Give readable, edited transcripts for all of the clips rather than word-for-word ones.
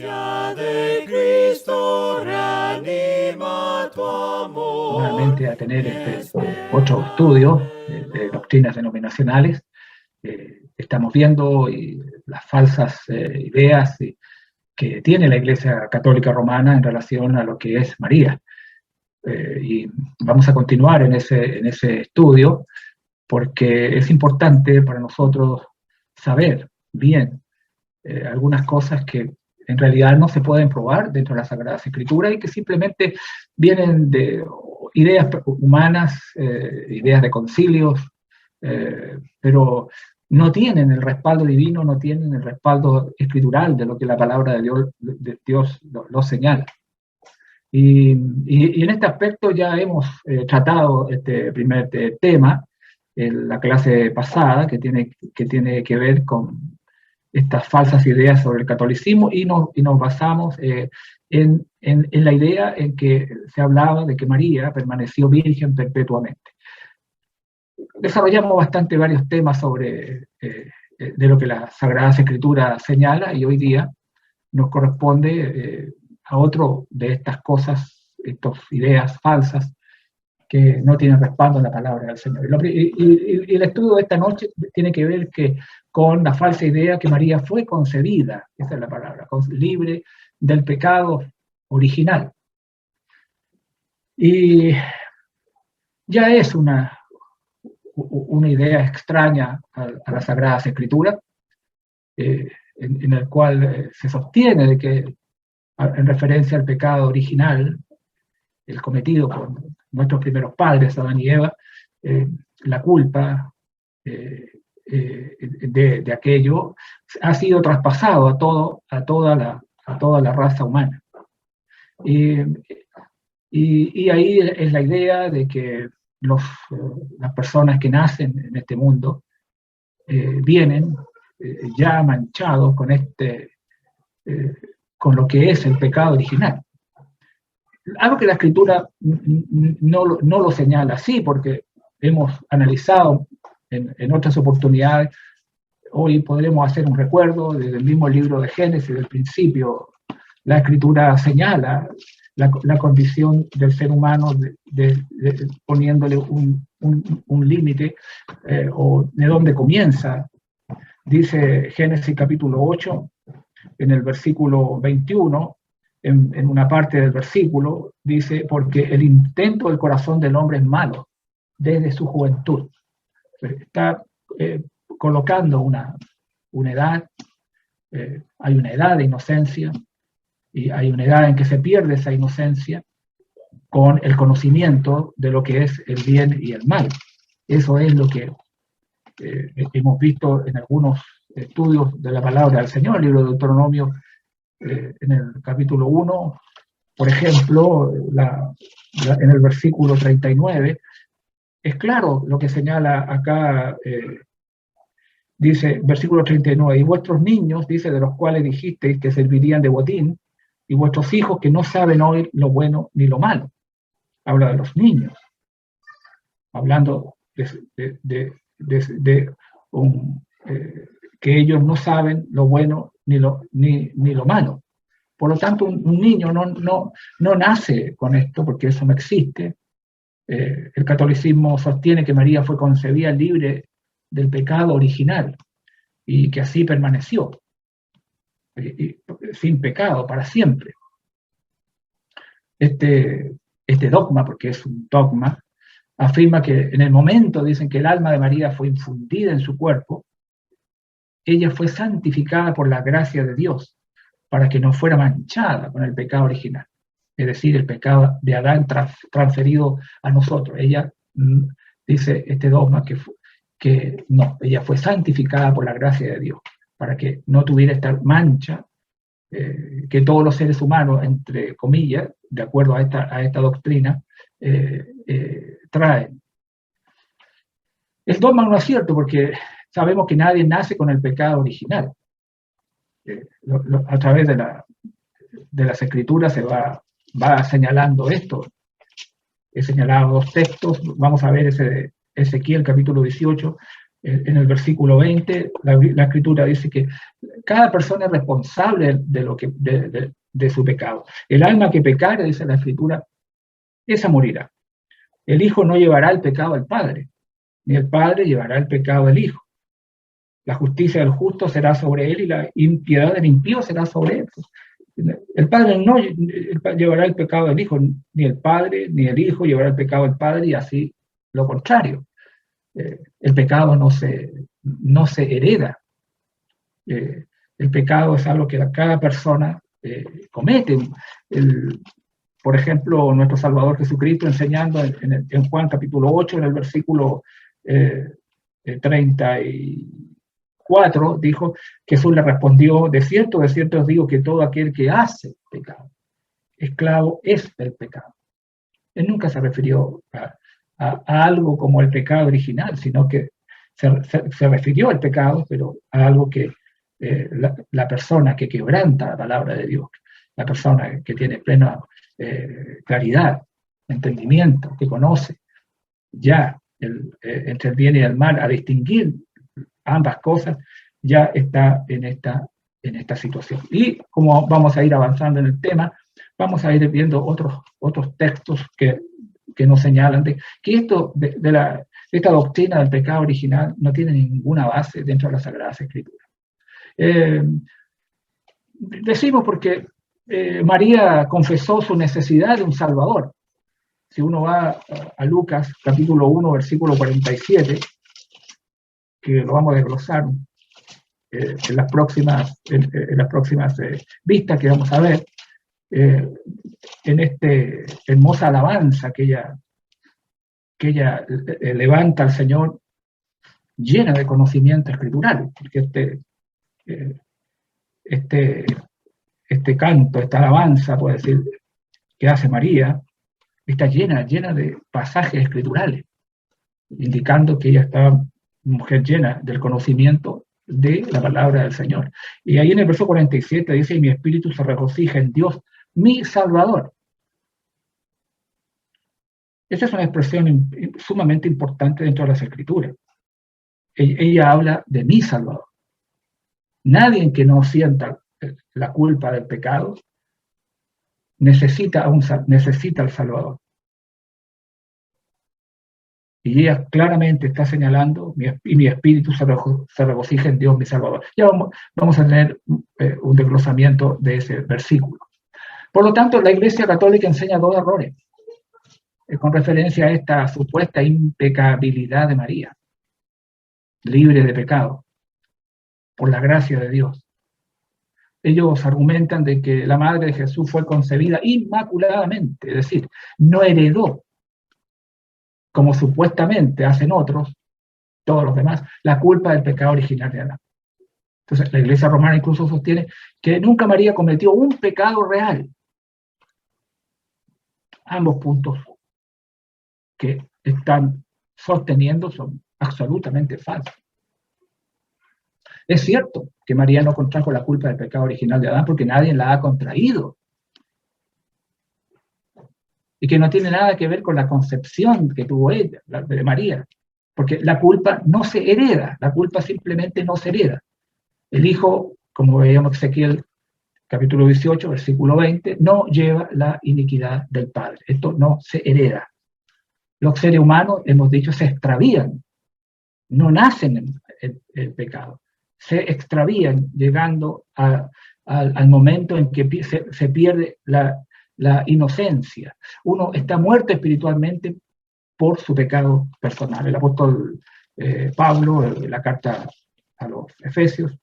gracia de Cristo reanima tu amor. Nuevamente a tener otro estudio de doctrinas denominacionales. Estamos viendo las falsas ideas que tiene la Iglesia Católica Romana en relación a lo que es María. Y vamos a continuar en ese estudio porque es importante para nosotros saber bien algunas cosas que en realidad no se pueden probar dentro de las Sagradas Escrituras y que simplemente vienen de ideas humanas, ideas de concilios, pero no tienen el respaldo divino, no tienen el respaldo escritural de lo que la palabra de Dios lo señala. Y en este aspecto ya hemos tratado este primer tema en la clase pasada, que tiene que ver con estas falsas ideas sobre el catolicismo, y nos basamos en la idea en que se hablaba de que María permaneció virgen perpetuamente. Desarrollamos bastante varios temas sobre de lo que la Sagrada Escritura señala, y hoy día nos corresponde a otro de estas cosas, estas ideas falsas que no tienen respaldo en la palabra del Señor. Y el estudio de esta noche tiene que ver con la falsa idea que María fue concebida, esa es la palabra, libre del pecado original. Y ya es una idea extraña a las Sagradas Escrituras, en el cual se sostiene de que, en referencia al pecado original, el cometido por nuestros primeros padres, Adán y Eva, la culpa de aquello ha sido traspasado a toda la raza humana. Y ahí es la idea de que las personas que nacen en este mundo vienen ya manchados con lo que es el pecado original. Algo que la Escritura no lo señala así, porque hemos analizado en otras oportunidades. Hoy podremos hacer un recuerdo desde el mismo libro de Génesis, del principio. La Escritura señala la condición del ser humano poniéndole un límite, o de dónde comienza. Dice Génesis capítulo 8, en el versículo 21, en una parte del versículo, dice: porque el intento del corazón del hombre es malo desde su juventud. Está colocando una edad, hay una edad de inocencia, y hay una edad en que se pierde esa inocencia con el conocimiento de lo que es el bien y el mal. Eso es lo que hemos visto en algunos estudios de la palabra del Señor, el libro de Deuteronomio, en el capítulo 1, por ejemplo, en el versículo 39, es claro lo que señala acá. Dice, versículo 39, y vuestros niños, dice, de los cuales dijisteis que servirían de botín, y vuestros hijos que no saben oír lo bueno ni lo malo. Habla de los niños, hablando que ellos no saben lo bueno ni lo malo. Por lo tanto, un niño no nace con esto, porque eso no existe. El catolicismo sostiene que María fue concebida libre del pecado original y que así permaneció, sin pecado, para siempre. Este dogma, porque es un dogma, afirma que en el momento, dicen, que el alma de María fue infundida en su cuerpo, ella fue santificada por la gracia de Dios, para que no fuera manchada con el pecado original, es decir, el pecado de Adán transferido a nosotros. Ella, dice este dogma, que no, ella fue santificada por la gracia de Dios, para que no tuviera esta mancha que todos los seres humanos, entre comillas, de acuerdo a esta doctrina, traen. El dogma no es cierto, porque sabemos que nadie nace con el pecado original. A través de las Escrituras se va señalando esto. He señalado dos textos. Vamos a ver ese de Ezequiel capítulo 18, En el versículo 20, la Escritura dice que cada persona es responsable de su pecado. El alma que pecare, dice la Escritura, esa morirá. El Hijo no llevará el pecado al Padre, ni el Padre llevará el pecado del Hijo. La justicia del justo será sobre él y la impiedad del impío será sobre él. El Padre no llevará el pecado del Hijo, ni el Padre, ni el Hijo llevará el pecado del Padre, y así lo contrario. El pecado no se hereda. El pecado es algo que cada persona comete. Por ejemplo, nuestro Salvador Jesucristo enseñando en Juan capítulo 8, en el versículo 34, dijo, Jesús le respondió, de cierto os digo que todo aquel que hace pecado, esclavo es del pecado. Él nunca se refirió a algo como el pecado original, sino que se refirió al pecado, pero a algo que la persona que quebranta la palabra de Dios, la persona que tiene plena claridad, entendimiento, que conoce ya entre el bien y el mal, a distinguir ambas cosas, ya está en esta situación. Y como vamos a ir avanzando en el tema, vamos a ir viendo otros textos que nos señalan que esta doctrina del pecado original no tiene ninguna base dentro de las Sagradas Escrituras. Decimos porque María confesó su necesidad de un Salvador. Si uno va a Lucas, capítulo 1, versículo 47, que lo vamos a desglosar en las próximas vistas que vamos a ver, en esta hermosa alabanza que ella levanta al Señor, llena de conocimiento escritural, porque este canto, esta alabanza, puede decir, que hace María, está llena de pasajes escriturales, indicando que ella estaba mujer llena del conocimiento de la palabra del Señor. Y ahí en el verso 47 dice, y mi espíritu se regocija en Dios, mi Salvador. Esa es una expresión sumamente importante dentro de las Escrituras. Ella habla de mi Salvador. Nadie que no sienta la culpa del pecado necesita al Salvador. Y ella claramente está señalando, y mi espíritu se regocija en Dios, mi Salvador. Ya vamos a tener un desglosamiento de ese versículo. Por lo tanto, la Iglesia Católica enseña dos errores con referencia a esta supuesta impecabilidad de María, libre de pecado, por la gracia de Dios. Ellos argumentan de que la Madre de Jesús fue concebida inmaculadamente, es decir, no heredó, como supuestamente hacen otros, todos los demás, la culpa del pecado original de Adán. Entonces, la Iglesia romana incluso sostiene que nunca María cometió un pecado real. Ambos puntos que están sosteniendo son absolutamente falsos. Es cierto que María no contrajo la culpa del pecado original de Adán porque nadie la ha contraído. Y que no tiene nada que ver con la concepción que tuvo ella, la de María. Porque la culpa no se hereda, la culpa simplemente no se hereda. El Hijo, como veíamos Ezequiel capítulo 18, versículo 20, no lleva la iniquidad del Padre. Esto no se hereda. Los seres humanos, hemos dicho, se extravían, no nacen en el pecado, se extravían llegando al momento en que se pierde la inocencia. Uno está muerto espiritualmente por su pecado personal. El apóstol Pablo, en la carta a los Efesios,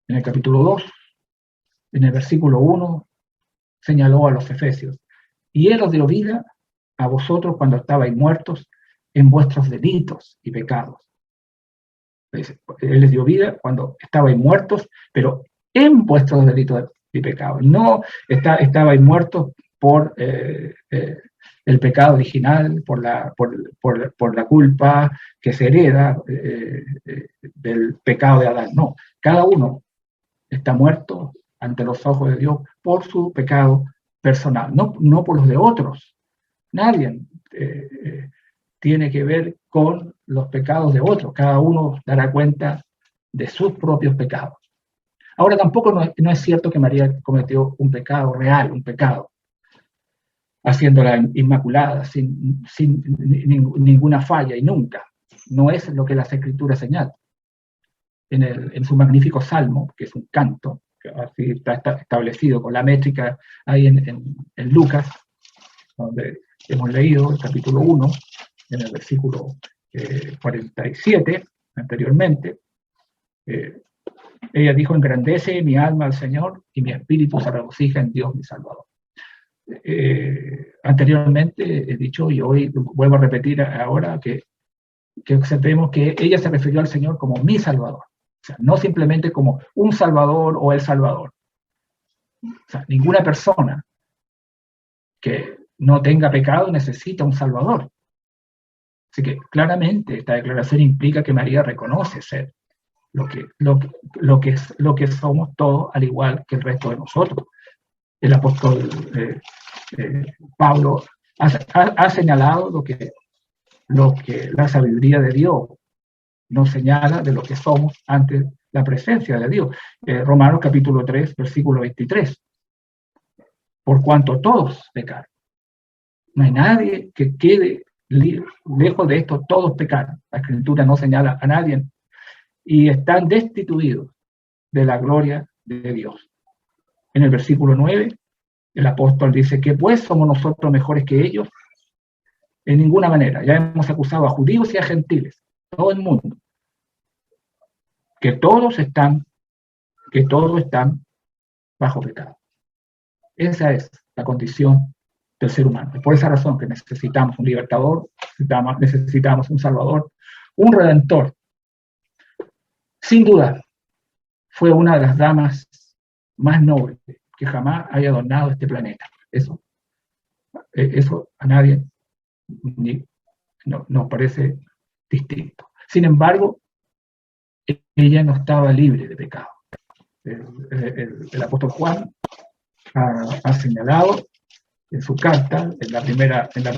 en el capítulo 2, en el versículo 1, señaló a los Efesios, y Él os dio vida a vosotros cuando estabais muertos en vuestros delitos y pecados. Él les dio vida cuando estabais muertos, pero en vuestros delitos y pecados. No estabais muertos por el pecado original, por la culpa que se hereda del pecado de Adán. No, cada uno está muerto ante los ojos de Dios por su pecado personal, no por los de otros. Nadie tiene que ver con los pecados de otros. Cada uno dará cuenta de sus propios pecados. Ahora tampoco no es cierto que María cometió un pecado real, un pecado, haciéndola inmaculada, sin ninguna falla y nunca. No es lo que las Escrituras señalan. En su magnífico salmo, que es un canto, que así está establecido con la métrica ahí en Lucas, donde hemos leído el capítulo 1, en el versículo 47, anteriormente, ella dijo: engrandece mi alma al Señor y mi espíritu se regocija en Dios mi Salvador. Anteriormente he dicho, y hoy vuelvo a repetir ahora, que observemos que ella se refirió al Señor como mi Salvador. O sea, no simplemente como un Salvador o el Salvador. O sea, ninguna persona que no tenga pecado necesita un Salvador. Así que claramente esta declaración implica que María reconoce ser lo que somos todos, al igual que el resto de nosotros. El apóstol Pablo ha señalado lo que la sabiduría de Dios nos señala de lo que somos ante la presencia de Dios. Romanos capítulo 3, versículo 23. Por cuanto todos pecaron. No hay nadie que quede lejos de esto, todos pecaron. La Escritura no señala a nadie y están destituidos de la gloria de Dios. En el versículo 9, el apóstol dice que pues somos nosotros mejores que ellos. En ninguna manera. Ya hemos acusado a judíos y a gentiles, todo el mundo, que todos están bajo pecado. Esa es la condición del ser humano. Es por esa razón que necesitamos un libertador, necesitamos un salvador, un redentor. Sin duda, fue una de las damas más nobles que jamás haya adornado este planeta. Eso a nadie nos parece distinto. Sin embargo, ella no estaba libre de pecado. El apóstol Juan ha señalado en su carta, en la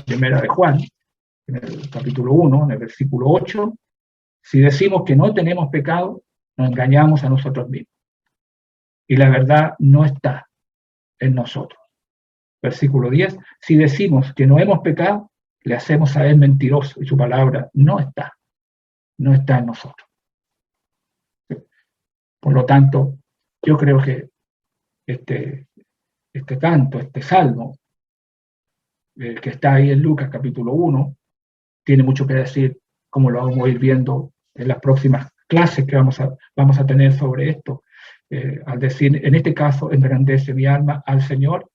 primera de Juan, en el capítulo 1, en el versículo 8, si decimos que no tenemos pecado, nos engañamos a nosotros mismos. Y la verdad no está en nosotros. Versículo 10, si decimos que no hemos pecado, le hacemos a él mentiroso y su palabra no está en nosotros. Por lo tanto, yo creo que este canto, este salmo, que está ahí en Lucas capítulo 1, tiene mucho que decir, como lo vamos a ir viendo en las próximas clases que vamos a tener sobre esto. Al decir, en este caso, engrandece mi alma al Señor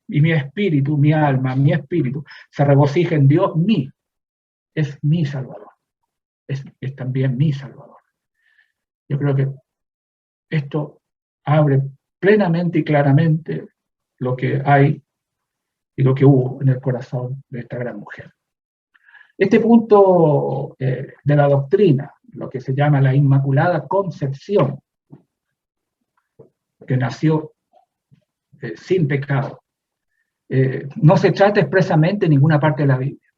y mi espíritu, mi alma, mi espíritu, se regocija en Dios mío. Es mi Salvador. Es también mi Salvador. Yo creo que esto abre plenamente y claramente lo que hay y lo que hubo en el corazón de esta gran mujer. Este punto de la doctrina, lo que se llama la Inmaculada Concepción, que nació sin pecado, no se trata expresamente en ninguna parte de la Biblia.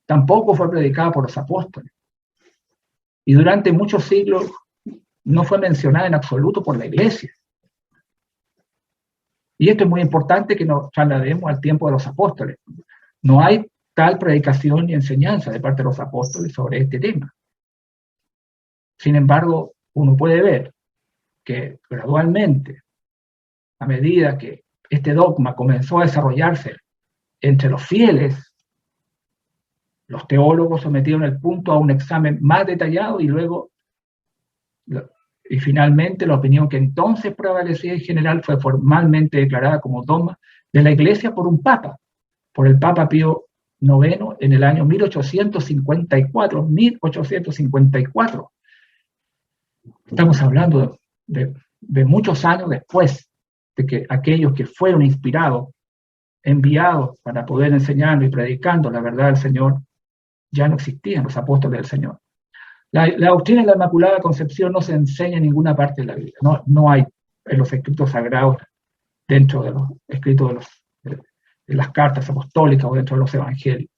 Tampoco fue predicada por los apóstoles. Y durante muchos siglos no fue mencionada en absoluto por la Iglesia. Y esto es muy importante que nos traslademos al tiempo de los apóstoles. No hay tal predicación ni enseñanza de parte de los apóstoles sobre este tema. Sin embargo, uno puede ver que gradualmente, a medida que este dogma comenzó a desarrollarse entre los fieles, los teólogos sometieron el punto a un examen más detallado y finalmente la opinión que entonces prevalecía en general fue formalmente declarada como dogma de la Iglesia por un papa, por el Papa Pío IX en el año 1854. Estamos hablando de muchos años después de que aquellos que fueron inspirados, enviados para poder enseñar y predicando la verdad del Señor, ya no existían los apóstoles del Señor. La doctrina de la Inmaculada Concepción no se enseña en ninguna parte de la Biblia. No hay en los escritos sagrados, dentro de los escritos de las cartas apostólicas o dentro de los evangelios.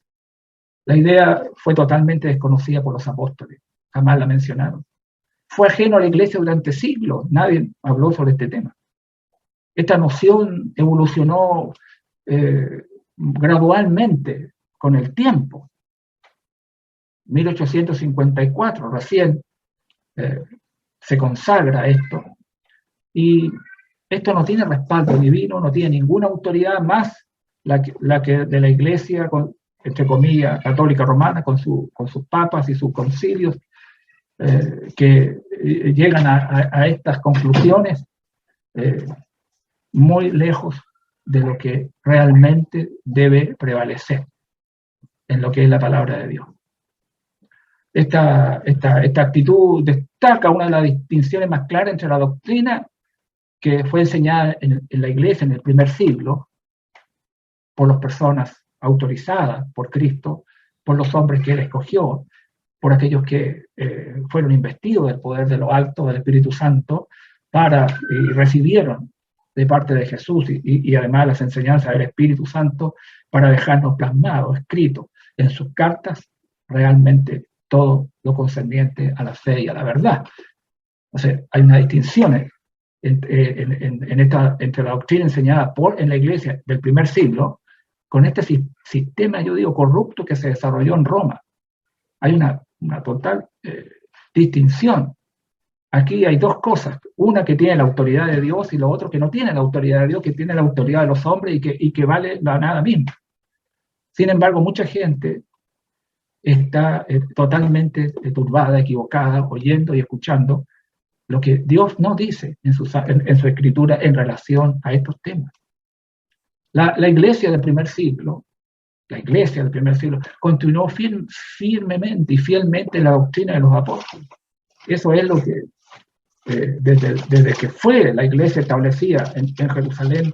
La idea fue totalmente desconocida por los apóstoles, jamás la mencionaron. Fue ajeno a la iglesia durante siglos, nadie habló sobre este tema. Esta noción evolucionó gradualmente con el tiempo. 1854 recién se consagra esto, y esto no tiene respaldo divino, no tiene ninguna autoridad más la que de la iglesia, entre comillas, católica romana, con sus papas y sus concilios, que llegan a estas conclusiones muy lejos de lo que realmente debe prevalecer en lo que es la palabra de Dios. Esta actitud destaca una de las distinciones más claras entre la doctrina que fue enseñada en la iglesia en el primer siglo por las personas autorizadas por Cristo, por los hombres que Él escogió, por aquellos que fueron investidos del poder de lo alto, del Espíritu Santo, y recibieron de parte de Jesús y además las enseñanzas del Espíritu Santo para dejarnos plasmado, escrito en sus cartas, realmente todo lo concerniente a la fe y a la verdad. O sea, hay una distinción entre la doctrina enseñada en la iglesia del primer siglo con este sistema, yo digo, corrupto que se desarrolló en Roma. Hay una total distinción. Aquí hay dos cosas, una que tiene la autoridad de Dios y lo otro que no tiene la autoridad de Dios, que tiene la autoridad de los hombres y que vale la nada misma. Sin embargo, mucha gente está totalmente turbada, equivocada, oyendo y escuchando lo que Dios no dice en su escritura en relación a estos temas. La iglesia del primer siglo, continuó firmemente y fielmente la doctrina de los apóstoles. Eso es lo que, desde que fue la iglesia establecida en Jerusalén,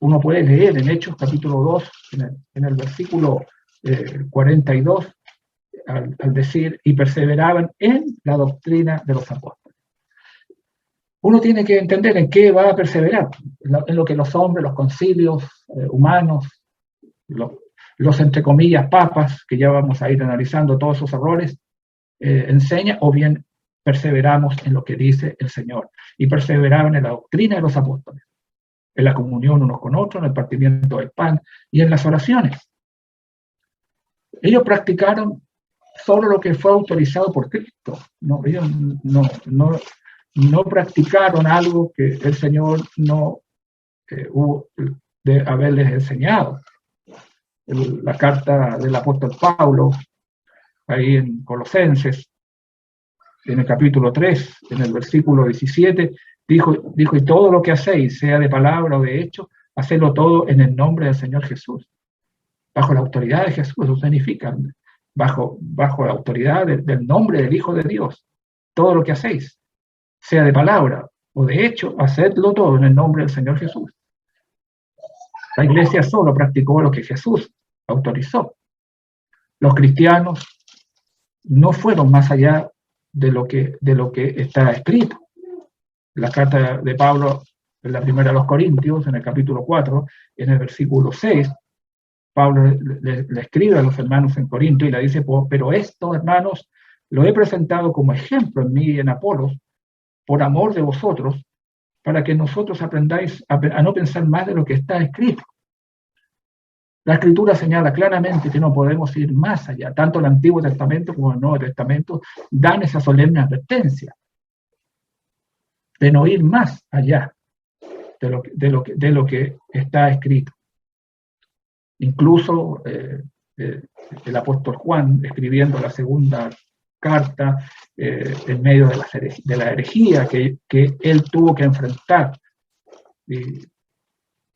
uno puede leer en Hechos capítulo 2, en el versículo 42, al decir, y perseveraban en la doctrina de los apóstoles. Uno tiene que entender en qué va a perseverar, en lo que los hombres, los concilios humanos, los entre comillas papas, que ya vamos a ir analizando todos esos errores, enseña, o bien perseveramos en lo que dice el Señor, y perseveraban en la doctrina de los apóstoles, en la comunión unos con otros, en el partimiento del pan y en las oraciones. Ellos practicaron solo lo que fue autorizado por Cristo. Ellos no practicaron algo que el Señor no hubo de haberles enseñado. La carta del apóstol Pablo, ahí en Colosenses, en el capítulo 3, en el versículo 17, dijo, y todo lo que hacéis, sea de palabra o de hecho, hacedlo todo en el nombre del Señor Jesús. Bajo la autoridad de Jesús, eso significa, bajo la autoridad del nombre del Hijo de Dios. Todo lo que hacéis, sea de palabra o de hecho, hacedlo todo en el nombre del Señor Jesús. La iglesia solo practicó lo que Jesús autorizó. Los cristianos no fueron más allá de lo que está escrito. La carta de Pablo, en la primera a los Corintios, en el capítulo 4, en el versículo 6, Pablo le escribe a los hermanos en Corinto y le dice, pero esto, hermanos, lo he presentado como ejemplo en mí y en Apolos, por amor de vosotros, para que nosotros aprendáis a no pensar más de lo que está escrito. La Escritura señala claramente que no podemos ir más allá. Tanto el Antiguo Testamento como el Nuevo Testamento dan esa solemne advertencia de no ir más allá de lo que está escrito. Incluso el apóstol Juan, escribiendo la segunda carta en medio de la herejía que él tuvo que enfrentar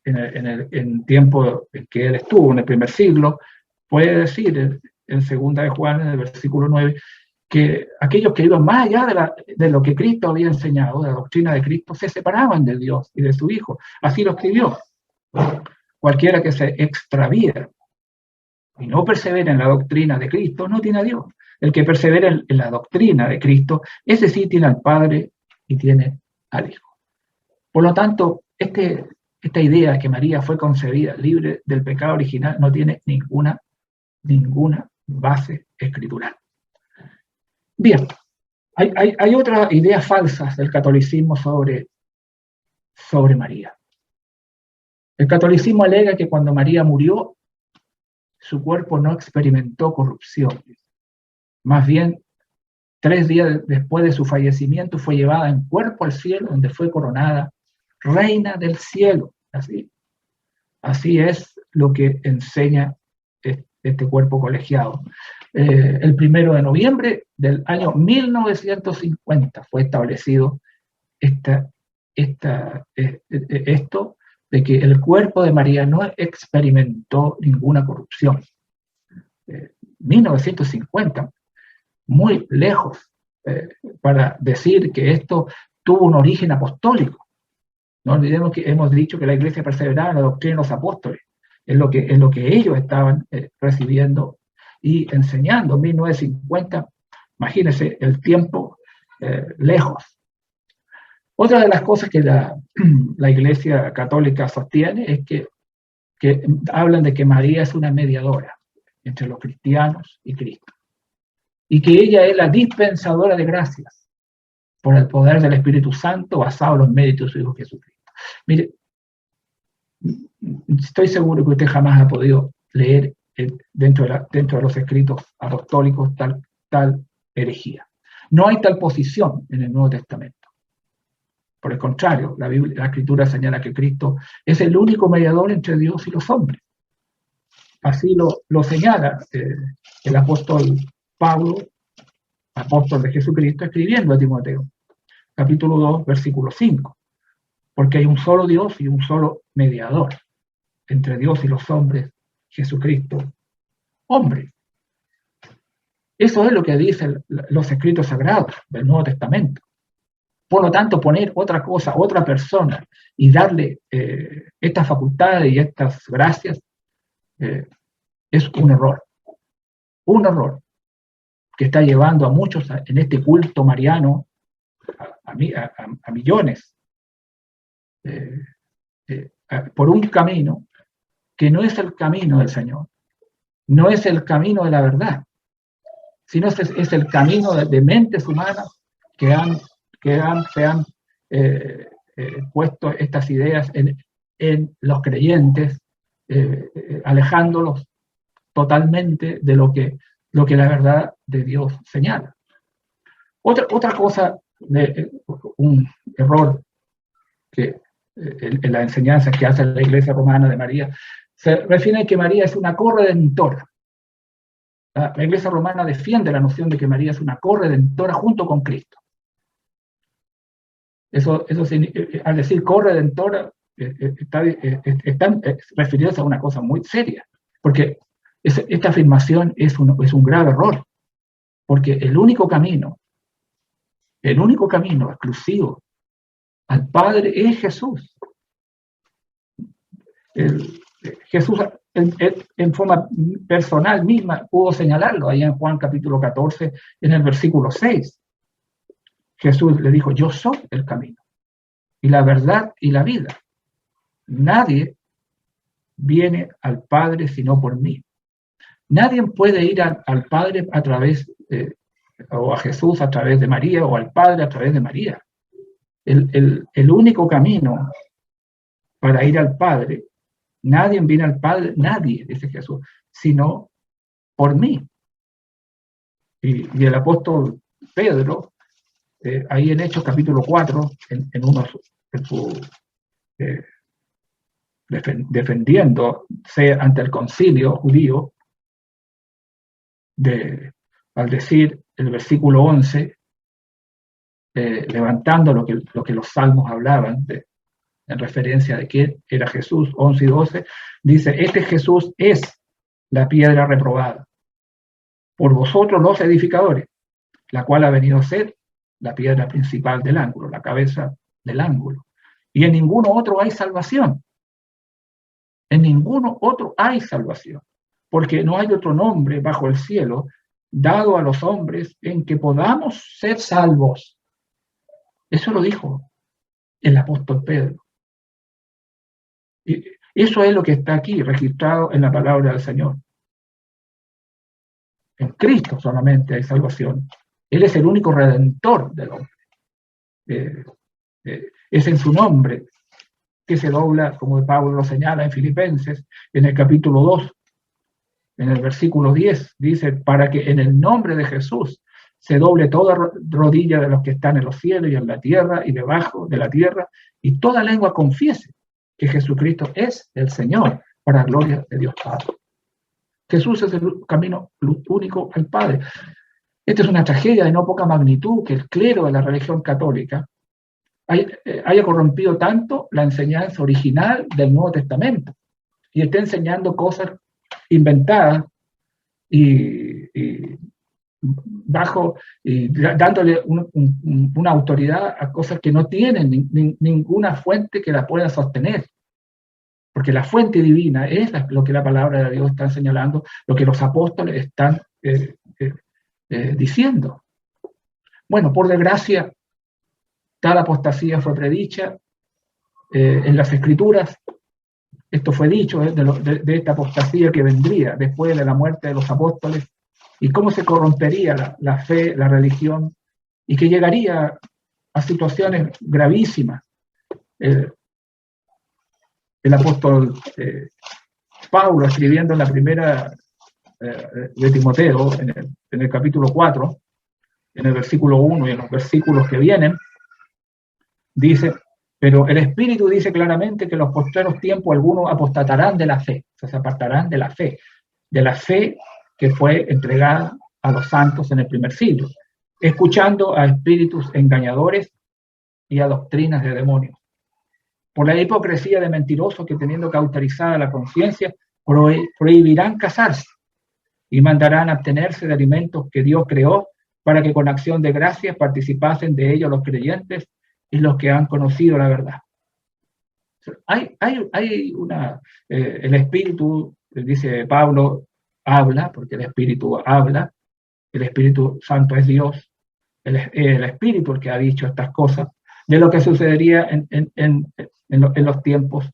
en tiempo en que él estuvo, en el primer siglo, puede decir en segunda de Juan, en el versículo 9, que aquellos que iban más allá de lo que Cristo había enseñado, de la doctrina de Cristo, se separaban de Dios y de su Hijo. Así lo escribió. Cualquiera que se extravía y no persevera en la doctrina de Cristo, no tiene a Dios. El que persevera en la doctrina de Cristo, ese sí tiene al Padre y tiene al Hijo. Por lo tanto, esta idea que María fue concebida libre del pecado original no tiene ninguna base escritural. Bien, hay otras ideas falsas del catolicismo sobre María. El catolicismo alega que cuando María murió, su cuerpo no experimentó corrupción. Más bien, 3 días después de su fallecimiento fue llevada en cuerpo al cielo, donde fue coronada reina del cielo. Así es lo que enseña este cuerpo colegiado. El 1 de noviembre del año 1950 fue establecido esto de que el cuerpo de María no experimentó ninguna corrupción. 1950, muy lejos para decir que esto tuvo un origen apostólico. No olvidemos que hemos dicho que la Iglesia perseveraba en la doctrina de los apóstoles, en lo que ellos estaban recibiendo y enseñando. 1950, imagínense el tiempo lejos. Otra de las cosas que la Iglesia Católica sostiene es que hablan de que María es una mediadora entre los cristianos y Cristo, y que ella es la dispensadora de gracias por el poder del Espíritu Santo basado en los méritos de su Hijo Jesucristo. Mire, estoy seguro que usted jamás ha podido leer dentro de los escritos apostólicos tal herejía. No hay tal posición en el Nuevo Testamento. Por el contrario, la Escritura señala que Cristo es el único mediador entre Dios y los hombres. Así lo señala el apóstol Pablo, apóstol de Jesucristo, escribiendo a Timoteo, capítulo 2, versículo 5. Porque hay un solo Dios y un solo mediador entre Dios y los hombres, Jesucristo, hombre. Eso es lo que dicen los escritos sagrados del Nuevo Testamento. Por lo tanto, poner otra cosa, otra persona, y darle estas facultades y estas gracias, es un error. Un error que está llevando a muchos en este culto mariano, a millones, por un camino que no es el camino del Señor, no es el camino de la verdad, sino es el camino de mentes humanas que se han puesto estas ideas en los creyentes, alejándolos totalmente de lo que la verdad de Dios señala. Otra cosa, un error que en la enseñanza que hace la Iglesia Romana de María, se refiere a que María es una corredentora. La Iglesia Romana defiende la noción de que María es una corredentora junto con Cristo. Eso al decir corredentora, están refiriéndose a una cosa muy seria, porque esta afirmación es un grave error, porque el único camino exclusivo al Padre es Jesús. Jesús en forma personal misma pudo señalarlo ahí en Juan capítulo 14, en el versículo 6. Jesús le dijo: yo soy el camino y la verdad y la vida. Nadie viene al Padre sino por mí. Nadie puede ir al Padre a través o a Jesús a través de María, o al Padre a través de María. El único camino para ir al Padre, nadie viene al Padre, nadie, dice Jesús, sino por mí. Y el apóstol Pedro, ahí en Hechos capítulo 4, defendiéndose ante el concilio judío, al decir el versículo 11, levantando lo que los salmos hablaban, en referencia de quién era Jesús, 11 y 12, dice: este Jesús es la piedra reprobada por vosotros los edificadores, la cual ha venido a ser la piedra principal del ángulo, la cabeza del ángulo. Y en ninguno otro hay salvación. En ninguno otro hay salvación, porque no hay otro nombre bajo el cielo dado a los hombres en que podamos ser salvos. Eso lo dijo el apóstol Pedro. Y eso es lo que está aquí registrado en la palabra del Señor. En Cristo solamente hay salvación. Él es el único redentor del hombre. Es en su nombre que se dobla, como Pablo lo señala en Filipenses, en el capítulo 2, en el versículo 10, dice, para que en el nombre de Jesús se doble toda rodilla de los que están en los cielos y en la tierra y debajo de la tierra, y toda lengua confiese que Jesucristo es el Señor, para la gloria de Dios Padre. Jesús es el camino único al Padre. Esta es una tragedia de no poca magnitud, que el clero de la religión católica haya corrompido tanto la enseñanza original del Nuevo Testamento y esté enseñando cosas inventadas y dándole una autoridad a cosas que no tienen ninguna fuente que la pueda sostener. Porque la fuente divina es lo que la palabra de Dios está señalando, lo que los apóstoles están diciendo. Bueno, por desgracia, tal apostasía fue predicha en las Escrituras. Esto fue dicho de esta apostasía que vendría después de la muerte de los apóstoles y cómo se corrompería la fe, la religión, y que llegaría a situaciones gravísimas. El apóstol Pablo, escribiendo en la primera de Timoteo, en el capítulo 4, en el versículo 1 y en los versículos que vienen, dice, pero el Espíritu dice claramente que en los postreros tiempos algunos apostatarán de la fe, o sea, se apartarán de la fe que fue entregada a los santos en el primer siglo, escuchando a espíritus engañadores y a doctrinas de demonios. Por la hipocresía de mentirosos que, teniendo cauterizada la conciencia, prohibirán casarse y mandarán abstenerse de alimentos que Dios creó para que con acción de gracias participasen de ellos los creyentes y los que han conocido la verdad. El Espíritu, dice Pablo, habla, porque el Espíritu habla, el Espíritu Santo es Dios, el Espíritu el que ha dicho estas cosas, de lo que sucedería en los tiempos.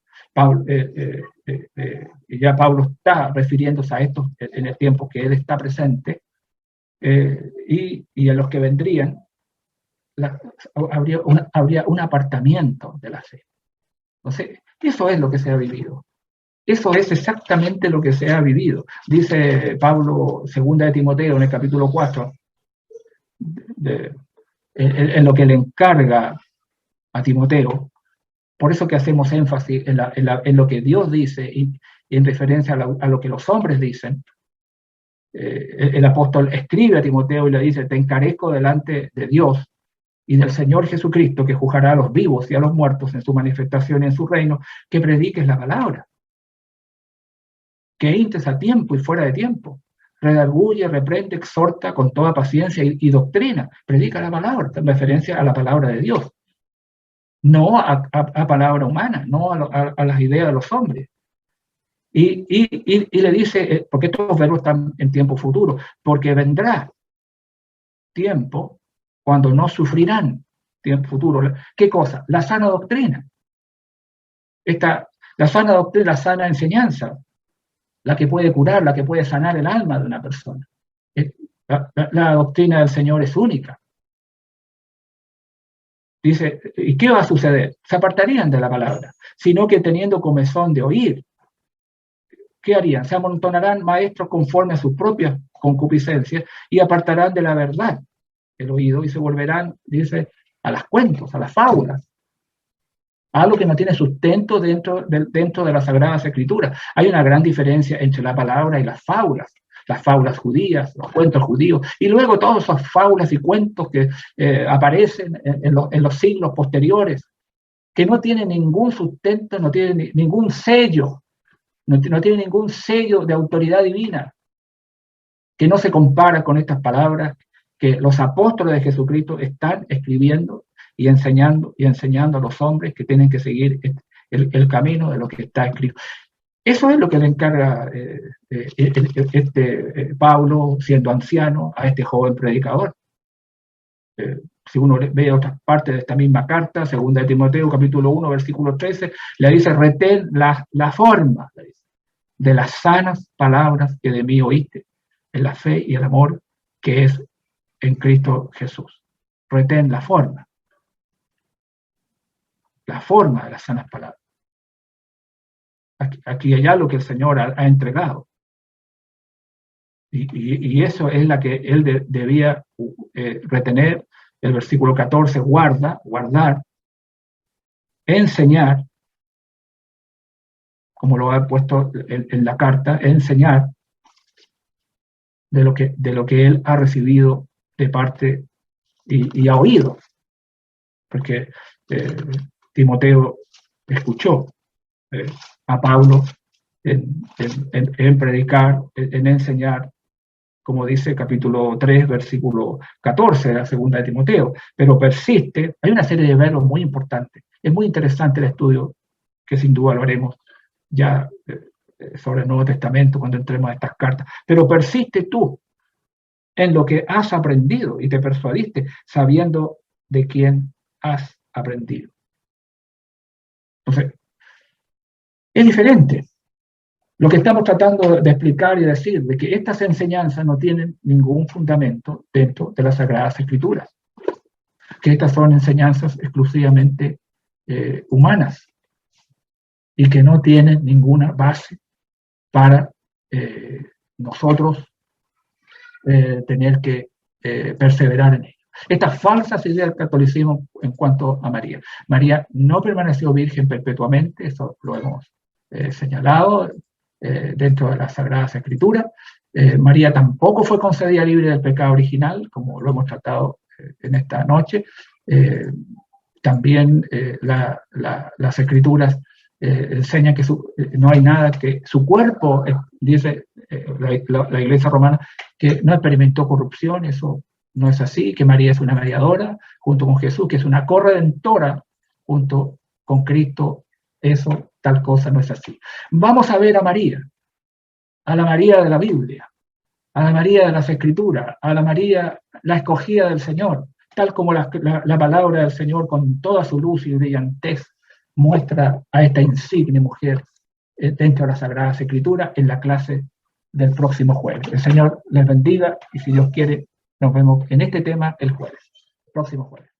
Ya Pablo está refiriéndose a esto en el tiempo que él está presente, y en los que vendrían, habría un apartamiento de la fe. Entonces, eso es lo que se ha vivido. Eso es exactamente lo que se ha vivido. Dice Pablo, 2 de Timoteo, en el capítulo 4, en lo que le encarga a Timoteo. Por eso que hacemos énfasis en lo que Dios dice y en referencia a lo que los hombres dicen. El apóstol escribe a Timoteo y le dice, te encarezco delante de Dios y del Señor Jesucristo, que juzgará a los vivos y a los muertos en su manifestación y en su reino, que prediques la palabra, que intes a tiempo y fuera de tiempo, redarguye, reprende, exhorta con toda paciencia y doctrina, predica la palabra, en referencia a la palabra de Dios, no a palabra humana, no a las ideas de los hombres. Y le dice, porque estos verbos están en tiempo futuro, porque vendrá tiempo cuando no sufrirán, tiempo futuro. ¿Qué cosa? La sana doctrina. La sana doctrina, la sana enseñanza, la que puede curar, la que puede sanar el alma de una persona. La doctrina del Señor es única. Dice, ¿y qué va a suceder? Se apartarían de la palabra, sino que teniendo comezón de oír, ¿qué harían? Se amontonarán maestros conforme a sus propias concupiscencias y apartarán de la verdad el oído y se volverán, dice, a las cuentos, a las fábulas, algo que no tiene sustento dentro de las Sagradas Escrituras. Hay una gran diferencia entre la palabra y las fábulas judías, los cuentos judíos, y luego todas esas fábulas y cuentos que aparecen en los siglos posteriores, que no tienen ningún sustento, no tienen ningún sello, no tiene ningún sello de autoridad divina, que no se compara con estas palabras que los apóstoles de Jesucristo están escribiendo y enseñando a los hombres que tienen que seguir el camino de lo que está escrito. Eso es lo que le encarga Pablo, siendo anciano, a este joven predicador. Si uno ve otras partes de esta misma carta, 2 de Timoteo, capítulo 1, versículo 13, le dice, retén la forma, le dice, de las sanas palabras que de mí oíste, en la fe y el amor que es en Cristo Jesús. Retén la forma de las sanas palabras. Aquí hay algo que el Señor ha entregado. Y eso es la que él debía retener. El versículo 14, guardar, enseñar, como lo ha puesto en la carta, enseñar de lo que él ha recibido de parte y ha oído. Porque Timoteo escuchó a Pablo en predicar, en enseñar, como dice capítulo 3, versículo 14 de la segunda de Timoteo, pero persiste. Hay una serie de verbos muy importantes. Es muy interesante el estudio, que sin duda lo haremos ya sobre el Nuevo Testamento cuando entremos a estas cartas. Pero persiste tú en lo que has aprendido y te persuadiste, sabiendo de quién has aprendido. Entonces, es diferente. Lo que estamos tratando de explicar y decir, de que estas enseñanzas no tienen ningún fundamento dentro de las Sagradas Escrituras, que estas son enseñanzas exclusivamente humanas y que no tienen ninguna base para nosotros tener que perseverar en ello. Estas falsas ideas del catolicismo en cuanto a María. María no permaneció virgen perpetuamente, eso lo hemos señalado dentro de las Sagradas Escrituras. María tampoco fue concedida libre del pecado original, como lo hemos tratado en esta noche. También las Escrituras enseñan que no hay nada, que su cuerpo, dice la Iglesia romana, que no experimentó corrupción. Eso no es así, que María es una mediadora junto con Jesús, que es una corredentora junto con Cristo. Eso, tal cosa no es así. Vamos a ver a María, a la María de la Biblia, a la María de las Escrituras, a la María, la escogida del Señor, tal como la palabra del Señor con toda su luz y brillantez muestra a esta insigne mujer dentro de las Sagradas Escrituras en la clase del próximo jueves. El Señor les bendiga y si Dios quiere nos vemos en este tema el próximo jueves.